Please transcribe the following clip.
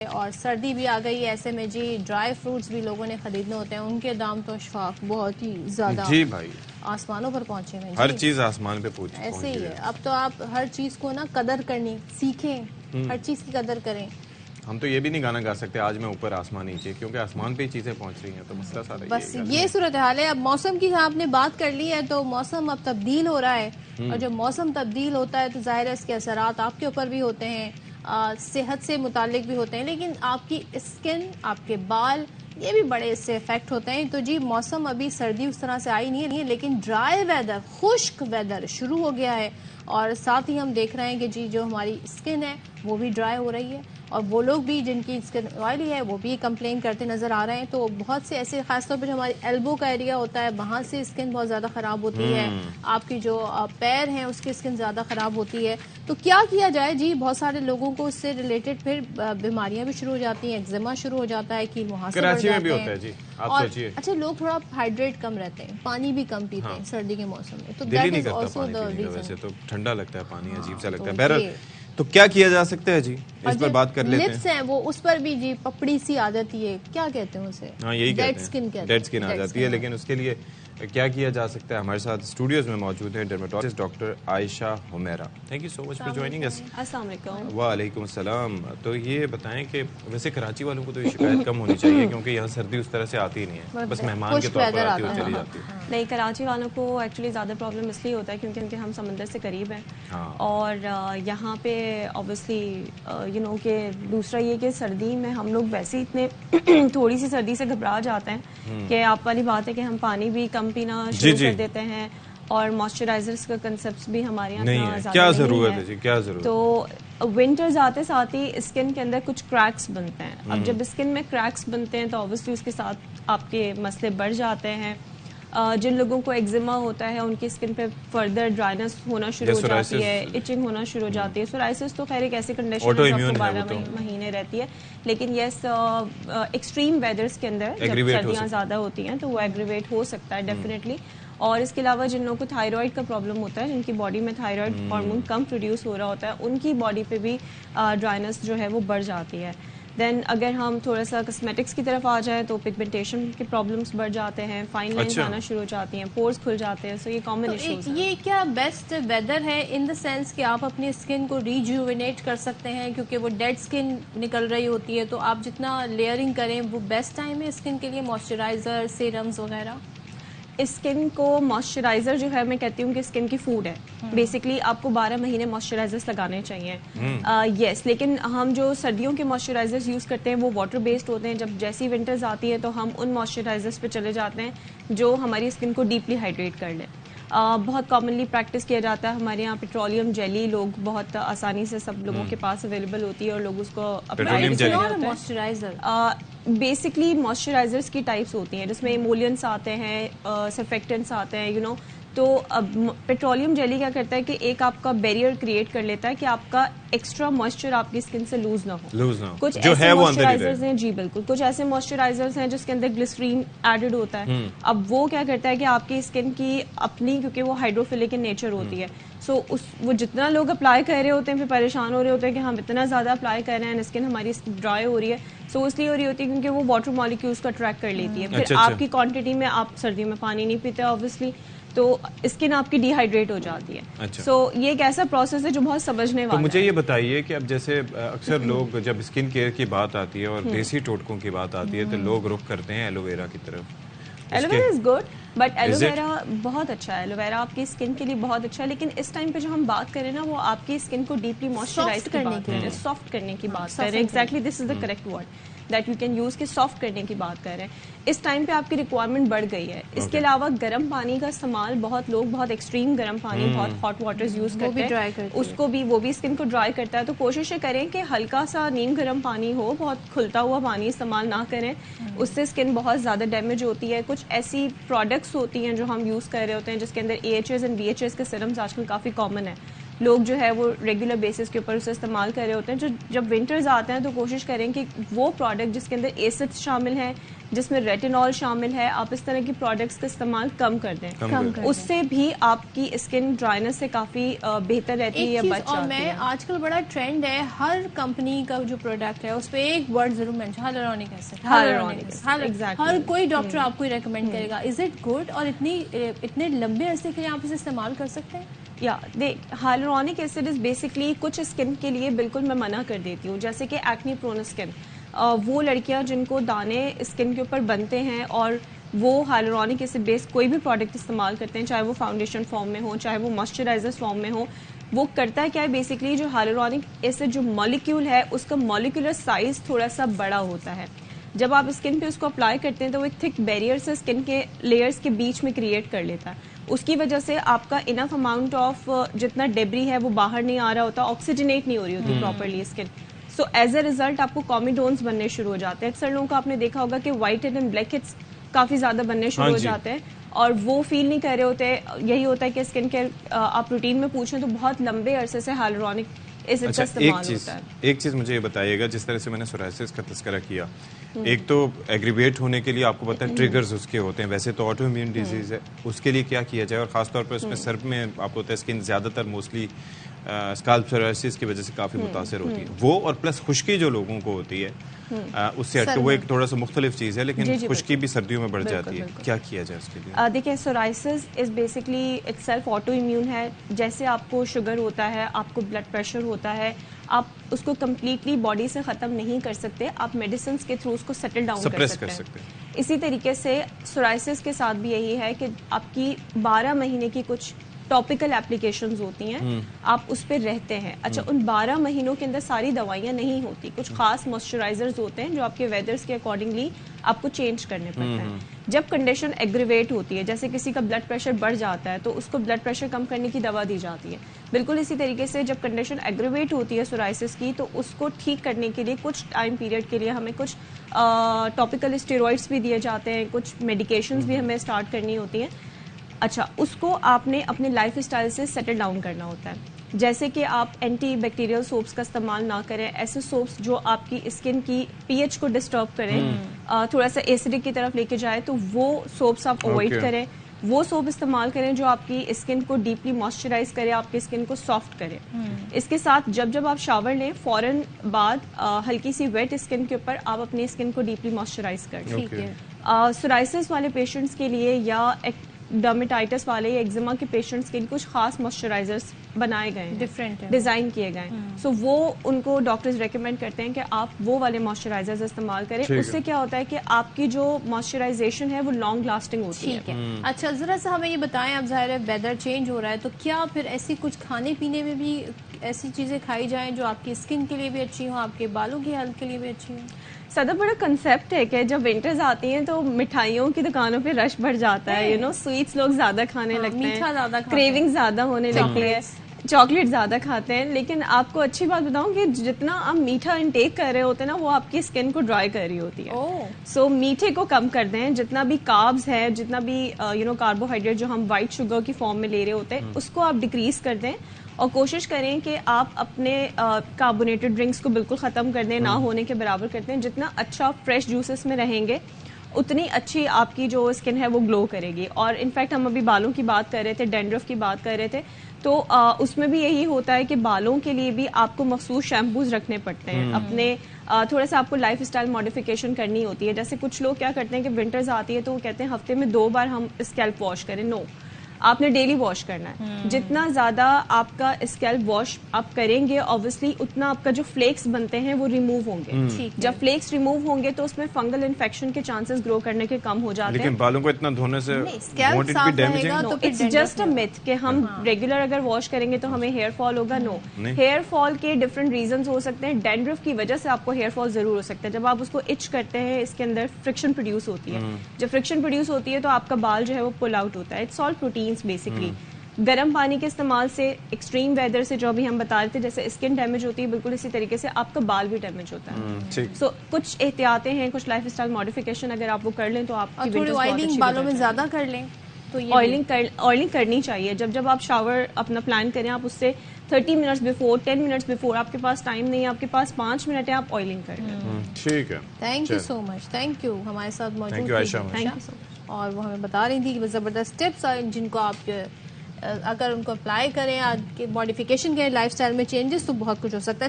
اور سردی بھی آ گئی ہے، ایسے میں جی ڈرائی فروٹس بھی لوگوں نے خریدنے ہوتے ہیں، ان کے دام تو اشفاق بہت ہی زیادہ جی بھائی آسمانوں پر پہنچے ہیں ہر چیز آسمان پہ پہنچ ایسے ہی گئی ہے۔ اب تو آپ ہر چیز کو نا قدر کرنی سیکھیں، ہر چیز کی قدر کریں۔ ہم تو یہ بھی نہیں گانا گا سکتے آج میں اوپر آسمان نیچے، کیونکہ آسمان پہ ہی چیزیں پہنچ رہی ہیں، تو مسئلہ سارا بس یہ صورتحال ہے۔ اب موسم کی آپ نے بات کر لی ہے تو موسم اب تبدیل ہو رہا ہے، اور جب موسم تبدیل ہوتا ہے تو ظاہر ہے اس کے اثرات آپ کے اوپر بھی ہوتے ہیں، صحت سے متعلق بھی ہوتے ہیں، لیکن آپ کی اسکن، آپ کے بال، یہ بھی بڑے اس سے افیکٹ ہوتے ہیں۔ تو جی موسم ابھی سردی اس طرح سے آئی نہیں ہے، لیکن ڈرائی ویدر، خشک ویدر شروع ہو گیا ہے، اور ساتھ ہی ہم دیکھ رہے ہیں کہ جی جو ہماری اسکن ہے وہ بھی ڈرائی ہو رہی ہے، اور وہ لوگ بھی جن کی اسکن آئلی ہے وہ بھی کمپلین کرتے نظر آ رہے ہیں۔ تو بہت سے ایسے، خاص طور پہ جو ہماری ایلبو کا ایریا ہوتا ہے وہاں سے اسکن بہت زیادہ خراب ہوتی ہے، آپ کی جو پیر ہیں اس کی اسکن زیادہ خراب ہوتی ہے۔ تو کیا کیا جائے جی؟ بہت سارے لوگوں کو اس سے ریلیٹڈ پھر بیماریاں بھی شروع ہو جاتی ہیں، ایگزیما شروع ہو جاتا ہے، کیل محاسے بڑھ کراچی میں بھی جاتے ہوتا ہے ہیں، جی، آپ اور سوچئے اچھا لوگ تھوڑا ہائیڈریٹ کم رہتے ہیں، پانی بھی کم پیتے ہیں سردی کے موسم میں، تو دل ہی دیٹ نہیں از کرتا آلسو پانی دا پینے کا، ریزن۔ ویسے تو ٹھنڈا لگتا ہے پانی، عجیب سا لگتا ہے۔ تو بہرحال یہ تو کیا کیا جا سکتا ہے جی، اور اس پر بات کر لیتے لپس ہیں۔ ہیں وہ اس پر بھی جی پپڑی سی آ جاتی ہے، کیا کہتے ہیں اسے؟ ہاں یہی ڈیڈ کہتے اسکن ہیں، کہتے ڈیڈ ہیں، اسکن آ جاتی ہے، لیکن اس کے لیے کیا کیا جا سکتا ہے؟ ہمارے ساتھ اسٹوڈیوز میں موجود ہیں dermatologist doctor Ayesha Humaira. Thank you so much for joining اس۔ السلام علیکم۔ وعلیکم السلام۔ تو یہ بتائیں کہ ویسے کراچی والوں کو تو یہ شکایت کم ہونی چاہیے، کیونکہ یہاں سردی اس طرح سے آتی ہی نہیں ہے، بس مہمان کے طور پر آتی ہے اور چلی جاتی ہے۔ نہیں، کراچی والوں کو ایکچولی زیادہ پرابلم اس لیے ہوتا ہے کیونکہ ہم سمندر سے قریب ہیں، اور یہاں پہ اوبویسلی کہ دوسرا یہ کہ سردی میں ہم لوگ ویسے ہی اتنے تھوڑی سی سردی سے گھبرا جاتے ہیں کہ آپ والی بات ہے کہ ہم پانی بھی کم پینا شروع کر دیتے ہیں، اور موئسچرائزرز کا کنسپٹس بھی ہمارے یہاں اتنا زیادہ کیا نہیں ضرورت ہے جی، کیا ضرورت؟ تو ونٹرز آتے ساتھ ہی اسکن کے اندر کچھ کریکس بنتے ہیں۔ اب جب اسکن میں کریکس بنتے ہیں تو اوبویسلی اس کے ساتھ آپ کے مسئلے بڑھ جاتے ہیں۔ جن لوگوں کو ایگزیما ہوتا ہے ان کی اسکن پہ فردر ڈرائنس ہونا شروع ہو جاتی ہے، ایچنگ ہونا شروع ہو جاتی ہے۔ سورائسس تو خیر ایک ایسی کنڈیشن ہے جو آپ کو 12 مہینے رہتی ہے، لیکن یس ایکسٹریم ویدرز کے اندر جب سردیاں زیادہ ہوتی ہیں تو وہ ایگریویٹ ہو سکتا ہے ڈیفینیٹلی۔ اور اس کے علاوہ جن لوگوں کو تھائرائڈ کا پرابلم ہوتا ہے، جن کی باڈی میں تھائرائڈ ہارمون کم پروڈیوس ہو رہا ہوتا ہے، ان کی باڈی پہ بھی ڈرائنس جو ہے وہ بڑھ جاتی ہے۔ دین اگر ہم تھوڑا سا کاسمیٹکس کی طرف آ جائیں تو پگمنٹیشن کے پرابلمس بڑھ جاتے ہیں، فائن لائنز آنا شروع ہو جاتی ہیں، پورز کھل جاتے ہیں، سو یہ کامن ایشوز ہیں۔ یہ کیا بیسٹ ویدر ہے ان دا سینس کہ آپ اپنی اسکن کو ریجوینیٹ کر سکتے ہیں، کیونکہ وہ ڈیڈ اسکن نکل رہی ہوتی ہے، تو آپ جتنا لیئرنگ کریں وہ بیسٹ ٹائم ہے اسکن کے لیے، موئسچرائزر، سیرمز وغیرہ؟ اسکن کو موئسچرائزر جو ہے میں کہتی ہوں کہ اسکن کی فوڈ ہے، بیسکلی آپ کو 12 مہینے موئسچرائزرس لگانے چاہیے، یس۔ لیکن ہم جو سردیوں کے موئسچرائزرس یوز کرتے ہیں وہ واٹر بیسڈ ہوتے ہیں، جب جیسی ونٹرز آتی ہے تو ہم ان موئسچرائزرس پہ چلے جاتے ہیں جو ہماری اسکن کو ڈیپلی ہائیڈریٹ کر لیں۔ بہت کامنلی پریکٹس کیا جاتا ہے ہمارے یہاں پیٹرولیم جیلی، لوگ بہت آسانی سے سب لوگوں کے پاس اویلیبل ہوتی ہے اور لوگ اس کو اپلائی کرتے ہیں۔ بیسکلی موئسچرائزرس کی ٹائپس ہوتی ہیں جس میں ایمولینس آتے ہیں، سرفیکٹنٹس آتے ہیں، تو پیٹرولیم جیلی کیا کرتا ہے کہ ایک آپ کا بیریئر کریٹ کر لیتا ہے کہ آپ کا ایکسٹرا موئسچر آپ کی اسکن سے لوز نہ ہو۔ کچھ ایسے موئسچرائزرز ہیں، جی بالکل، کچھ ایسے موئسچرائزرز ہیں جس کے اندر گلیسرین ایڈڈ ہوتا ہے۔ اب وہ کیا کرتا ہے کہ آپ کی اسکن کی اپنی، کیونکہ وہ ہائیڈروفیلک ان نیچر ہوتی ہے، سو وہ جتنا لوگ اپلائی کر رہے ہوتے ہیں پھر پریشان ہو رہے ہوتے ہیں کہ ہم اتنا زیادہ اپلائی کر رہے ہیں، اسکن ہماری ڈرائی ہو رہی ہے، سو اس لیے ہو رہی ہوتی ہے کیونکہ وہ واٹر مالیکیولز کا ٹریک کر لیتی ہے۔ پھر آپ کی کوانٹٹی میں، آپ سردیوں میں پانی نہیں پیتے اوبویسلی، تو اسکن آپ کی ڈی ہائیڈریٹ ہو جاتی ہے۔ سو یہ ایک ایسا پروسیس ہے جو بہت سمجھنے والا ہے۔ تو مجھے یہ بتائیے کہ اب جیسے اکثر لوگ جب اسکن کیئر کی بات آتی ہے اور دیسی ٹوٹکوں کی بات آتی ہے تو لوگ رخ کرتے ہیں ایلو ویرا کی طرف۔ Aloe vera is good, but aloe vera بہت اچھا ہے، ایلو ویرا آپ کی اسکن کے لیے بہت اچھا ہے، لیکن اس ٹائم پہ جو ہم بات کریں نا وہ آپ کی اسکن کو ڈیپلی موئسچرائز کرنے کی، سافٹ کرنے کی بات کر رہے ہیں۔ Exactly this is the correct word that you can use, کہ سافٹ کرنے کی بات کر رہے ہیں۔ اس ٹائم پہ آپ کی ریکوائرمنٹ بڑھ گئی ہے۔ اس کے علاوہ گرم پانی کا استعمال، بہت لوگ بہت ایکسٹریم گرم پانی، بہت ہاٹ واٹرز یوز کرتے ہیں، اس کو بھی، وہ بھی اسکن کو ڈرائی کرتا ہے۔ تو کوشش کریں کہ ہلکا سا نیم گرم پانی ہو، بہت کھلتا ہوا پانی استعمال نہ کریں، اس سے اسکن بہت زیادہ ڈیمیج ہوتی ہے۔ کچھ ایسی پروڈکٹس ہوتی ہیں جو ہم یوز کر رہے ہوتے ہیں جس کے اندر AHAs اینڈ BHAs کے سیرمز آج کل کافی کامن ہیں، لوگ جو ہے وہ ریگولر بیسس کے اوپر اسے استعمال کر رہے ہوتے ہیں. جب ونٹرز آتے ہیں تو کوشش کریں کہ وہ پروڈکٹ جس کے اندر ایسڈ شامل ہیں, جس میں ریٹینول شامل ہے, آپ اس طرح کی پروڈکٹس کا استعمال کم کر دیں. اس سے بھی آپ کی اسکن ڈرائنس سے کافی بہتر رہتی ہے یا بچ جاتی ہے. اور میں آج کل بڑا ٹرینڈ ہے, ہر کمپنی کا جو پروڈکٹ ہے اس پہ ایک ورڈ ضرور مینشن, ہیلورونک ایسڈ. ہر کوئی ڈاکٹر آپ کو ریکمینڈ کرے گا. از اٹ گڈ, اور اتنے لمبے عرصے کے لیے آپ اسے استعمال کر سکتے ہیں؟ ہیلورونک ایسڈ از بیسکلی کچھ اسکن کے لیے بالکل میں منع کر دیتی ہوں, جیسے کہ ایکنی پرون اسکن, وہ لڑکیاں جن کو دانے اسکن کے اوپر بنتے ہیں اور وہ ہیلورونک ایسڈ بیس کوئی بھی پروڈکٹ استعمال کرتے ہیں, چاہے وہ فاؤنڈیشن فارم میں ہو, چاہے وہ موئسچرائزر فارم میں ہو, وہ کرتا ہے کیا ہے بیسکلی جو ہیلورونک ایسڈ جو مالیکیول ہے اس کا مالیکولر سائز تھوڑا سا بڑا ہوتا ہے. جب آپ اسکن پہ اس کو اپلائی کرتے ہیں تو وہ ایک تھک بیریئر سے اسکن کے لیئرس کے بیچ میں کریٹ کر لیتا ہے. اس کی وجہ سے آپ کا انف اماؤنٹ آف جتنا ڈیبری ہے وہ باہر نہیں آ رہا ہوتا, آکسیجنیٹ نہیں ہو رہی ہوتی properly skin. So as a result آپ کو کامیڈونز بننے شروع ہو جاتے ہیں. اکثر لوگوں کو آپ نے دیکھا ہوگا کہ white head and black heads کافی زیادہ بننے شروع ہو جاتے ہیں, اور وہ فیل نہیں کر رہے ہوتے. یہی ہوتا ہے کہ اسکن کیئر آپ روٹین میں پوچھیں تو بہت لمبے عرصے سے ہیلورونک ایسڈ کا استعمال ہوتا ہے. ایک چیز مجھے یہ بتائیے گا, جس طرح سے میں نے سورائسس کا تذکرہ کیا, ایک تو ایگریویٹ ہونے کے لیے آپ کو پتہ ہے ٹریگرز اس کے ہوتے ہیں, ویسے تو آٹو امیون ڈیزیز ہے, اس کے لیے کیا کیا جائے, اور خاص طور پر اس میں سر میں آپ کو ہوتا ہے اسکن زیادہ تر موسٹلی اسکالپ سورائسس کی وجہ سے کافی متاثر ہوتی ہے وہ, اور پلس خشکی جو لوگوں کو ہوتی ہے اس سے ہٹ کے, وہ ایک تھوڑا سا مختلف چیز ہے, لیکن خشکی بھی سردیوں میں بڑھ جاتی ہے. کیا کیا جائے اس کے لیے؟ دیکھیں psoriasis is basically it self auto immune ہے. جیسے آپ کو شوگر ہوتا ہے, آپ کو بلڈ پریشر ہوتا ہے, آپ اس کو کمپلیٹلی باڈی سے ختم نہیں کر سکتے, آپ میڈیسنس کے تھرو اس کو سیٹل ڈاؤن کر سکتے ہیں. اسی طریقے سے سورائسس کے ساتھ بھی یہی ہے کہ آپ کی 12 مہینے کی کچھ ٹاپیکل اپلیکیشنز ہوتی ہیں, آپ اس پہ رہتے ہیں. اچھا, ان 12 مہینوں کے اندر ساری دوائیاں نہیں ہوتی, کچھ خاص موئسچرائزرز ہوتے ہیں جو آپ کے ویدرز کے اکارڈنگلی آپ کو چینج کرنے پڑتے ہیں. جب کنڈیشن ایگریویٹ ہوتی ہے, جیسے کسی کا بلڈ پریشر بڑھ جاتا ہے تو اس کو بلڈ پریشر کم کرنے کی دوا دی جاتی ہے. بالکل اسی طریقے سے جب کنڈیشن ایگریویٹ ہوتی ہے سورائسس کی, تو اس کو ٹھیک کرنے کے لیے کچھ ٹائم پیریڈ کے لیے ہمیں کچھ ٹاپیکل اسٹیرائڈس بھی دیے جاتے ہیں, کچھ میڈیکیشنز بھی ہمیں اسٹارٹ کرنی ہوتی ہیں. اچھا, اس کو آپ نے اپنے لائف اسٹائل سے سیٹل ڈاؤن کرنا ہوتا ہے. جیسے کہ آپ اینٹی بیکٹیریل سوپس کا استعمال نہ کریں, ایسے سوپس جو آپ کی اسکن کی پی ایچ کو ڈسٹرب کریں, تھوڑا سا ایسیڈک کی طرف لے کے جائے, تو وہ سوپس آپ اوائڈ کریں. وہ سوپ استعمال کریں جو آپ کی اسکن کو ڈیپلی موئسچرائز کرے, آپ کی اسکن کو سافٹ کرے. اس کے ساتھ جب آپ شاور لیں فوراً بعد ہلکی سی ویٹ اسکن کے اوپر آپ اپنی اسکن کو ڈیپلی موئسچرائز کریں. سورائسس والے پیشنٹس کے لیے یا ڈرمیٹائٹس والے یا ایگزیما کے پیشنٹس کے لیے کچھ خاص موئسچرائزرز بنائے گئے ہیں, ڈفرینٹ ڈیزائن کیے گئے ہیں. سو وہ ان کو ڈاکٹرز ریکمینڈ کرتے ہیں کہ آپ وہ والے موئسچرائزرز استعمال کریں. اس سے کیا ہوتا ہے کہ آپ کی جو موئسچرائزیشن ہے وہ لانگ لاسٹنگ ہوتی ہے. اچھا, ذرا سا ہمیں یہ بتائیں, اب ظاہر ہے ویدر چینج ہو رہا ہے, تو کیا پھر ایسی کچھ کھانے پینے میں بھی ایسی چیزیں کھائی جائیں جو آپ کی اسکن کے لیے بھی اچھی ہوں, آپ کے بالوں کی ہیلتھ کے لیے بھی اچھی ہوں؟ سادہ بڑا کنسیپٹ ہے کہ جب ونٹرز آتی ہیں تو مٹھائیوں کی دکانوں پہ رش بڑھ جاتا ہے. سویٹس لوگ زیادہ کھانے لگتے ہیں, میٹھا زیادہ, کریونگ زیادہ ہونے لگتی ہے, چاکلیٹ زیادہ کھاتے ہیں. لیکن آپ کو اچھی بات بتاؤں کہ جتنا آپ میٹھا انٹیک کر رہے ہوتے ہیں نا, وہ آپ کی اسکن کو ڈرائی کر رہی ہوتی ہے. سو میٹھے کو کم کر دیں, جتنا بھی کاربز ہے, جتنا بھی کاربوہائیڈریٹ جو ہم وائٹ شوگر کی فارم میں لے رہے ہوتے ہیں, اس کو آپ ڈیکریز کر دیں, اور کوشش کریں کہ آپ اپنے کاربونیٹڈ ڈرنکس کو بالکل ختم کر دیں, نہ ہونے کے برابر کرتے ہیں. جتنا اچھا فریش جوسز میں رہیں گے اتنی اچھی آپ کی جو اسکن ہے وہ گلو کرے گی. اور انفیکٹ ہم ابھی بالوں کی بات کر رہے تھے, ڈینڈرف کی بات کر رہے تھے, تو اس میں بھی یہی ہوتا ہے کہ بالوں کے لیے بھی آپ کو مخصوص شیمپوز رکھنے پڑتے ہیں. اپنے تھوڑا سا آپ کو لائف اسٹائل ماڈیفیکیشن کرنی ہوتی ہے. جیسے کچھ لوگ کیا کرتے ہیں کہ ونٹرز آتی ہے تو وہ کہتے ہیں ہفتے میں 2 بار ہم اسکیلپ واش کریں. نو, آپ نے ڈیلی واش کرنا ہے. جتنا زیادہ آپ کا اسکیلپ واش آپ کریں گے اوبویسلی اتنا آپ کا جو فلیکس بنتے ہیں وہ ریموو ہوں گے. جب فلیکس ریموو ہوں گے تو اس میں فنگل انفیکشن کے چانسز گرو کرنے کے کم ہو جاتے ہیں. لیکن بالوں کو اتنا دھونے سے اٹس جسٹ اے میتھ کہ ہم ریگولر اگر واش کریں گے تو ہمیں ہیئر فال ہوگا. نو, ہیئر فال کے ڈفرنٹ ریزنز ہو سکتے ہیں. ڈینڈرف کی وجہ سے آپ کو ہیئر فال ضرور ہو سکتا ہے. جب آپ اس کو اچ کرتے ہیں اس کے اندر فرکشن پروڈیوس ہوتی ہے. جب فرکشن پروڈیوس ہوتی ہے تو آپ کا بال جو ہے وہ پل آؤٹ ہوتا ہے. It's all proteins basically. گرم پانی کے استعمال سے, ایکسٹریم ویدر سے, جو ابھی ہم بتا رہے تھے جیسے اسکن ڈیمیج ہوتی ہے, بالکل اسی طریقے سے آپ کا بال بھی ڈیمیج ہوتا ہے. سو کچھ احتیاطیں ہیں, کچھ لائف اسٹائل ماڈیفیکیشن اگر آپ وہ کر لیں تو آپ کی تھوڑی آئلنگ بالوں میں زیادہ کر لیں. تو یہ آئلنگ کرنی چاہیے. جب آپ شاور اپنا پلان کریں آپ اس سے 30 منٹس بیفور 10 منٹس بیفور, آپ کے پاس ٹائم نہیں ہے, آپ کے پاس 5 منٹ ہے, آپ آئلنگ کر لیں. ٹھیک ہے, thank you so much, thank you ہمارے ساتھ موجود Thank you, تھی عائشہ. عائشہ. Thank you so much. اور وہ ہمیں بتا رہی تھی کہ وہ زبردست ٹپس جن کو آپ اگر ان کو اپلائی کریں, آج کے ماڈیفیکیشن کریں لائف اسٹائل میں چینجز, تو بہت کچھ ہو سکتا ہے.